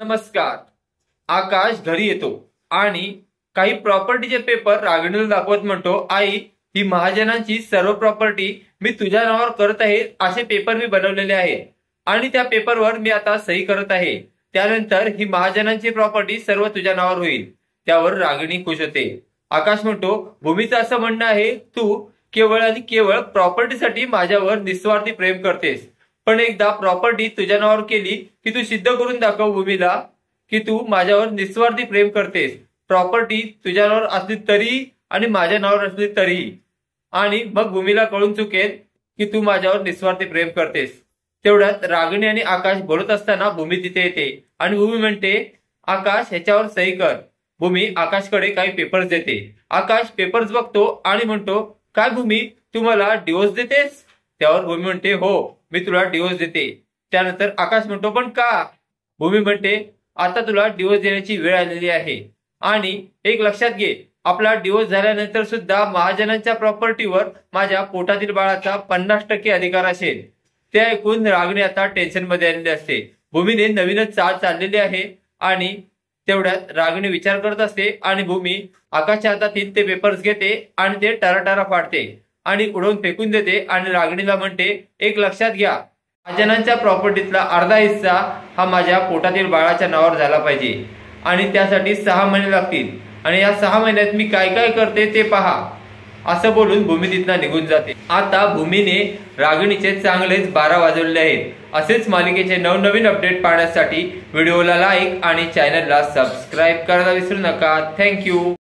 नमस्कार. आकाश घरी येतो आणि काही प्रॉपर्टीचे पेपर रागिणीला दाखवत म्हणतो, आई ही महाजनांची सर्व प्रॉपर्टी मी तुझ्या नावावर करत आहे. असे पेपर मी बनवलेले आहे आणि त्या पेपरवर मी आता सही करत आहे. त्यानंतर ही महाजनांची प्रॉपर्टी सर्व तुझ्या नावावर होईल. त्यावर रागिणी खुश होते. आकाश म्हणतो, भूमीचं असं म्हणणं आहे तू केवळ आणि केवळ प्रॉपर्टीसाठी माझ्यावर निस्वार्थी प्रेम करतेस. पण एकदा प्रॉपर्टी तुझ्या नावावर केली की तू सिद्ध करून दाखव भूमीला की तू माझ्यावर निस्वार्थी प्रेम करतेस. प्रॉपर्टी तुझ्या नावावर असली तरी आणि माझ्या नावावर असली तरी, आणि मग भूमीला कळून चुकेल की तू माझ्यावर निस्वार्थी प्रेम करतेस. तेवढ्यात रागिणी आणि आकाश बोलत असताना भूमी तिथे येते आणि भूमी म्हणते, आकाश ह्याच्यावर सही कर. भूमी आकाशकडे काही पेपर्स देते. आकाश पेपर्स बघतो आणि म्हणतो, काय भूमी, तू मला डिवोर्स देतेस? त्यावर भूमी म्हणते, हो मी तुला डिवोर्स देते. त्यानंतर आकाश म्हणतो, पण का? भूमी म्हणते, आता तुला डिवोर्स देण्याची वेळ आलेली आहे आणि एक लक्षात घे, आपला डिवोर्स झाल्यानंतर सुद्धा महाजनांच्या प्रॉपर्टीवर माझ्या पोटातील बाळाचा 50% अधिकार असेल. ते ऐकून रागिणी आता टेन्शन मध्ये आलेली असते. भूमीने नवीनच चाल चाललेली आहे आणि तेवढ्यात रागिणी विचार करत असते आणि भूमी आकाशच्या हातातील ते पेपर्स घेते आणि ते टराटरा फाडते आणि उडवून फेकून देते आणि रागिणीला म्हणते, एक लक्षात घ्या, महाजनांच्या प्रॉपर्टीतला अर्धा हिस्सा हा माझ्या पोटातील बाळाच्या नावावर झाला पाहिजे आणि त्यासाठी 6 महिने लागतील आणि या 6 महिन्यात मी काय काय करते ते पहा. असं बोलून भूमी तिथनं निघून जाते. आता भूमीने रागिणीचे चांगलेच 12 वाजवले आहेत. असेच मालिकेचे नवनवीन अपडेट पाहण्यासाठी व्हिडिओला लाईक आणि चॅनलला सबस्क्राईब करायला विसरू नका. थँक्यू.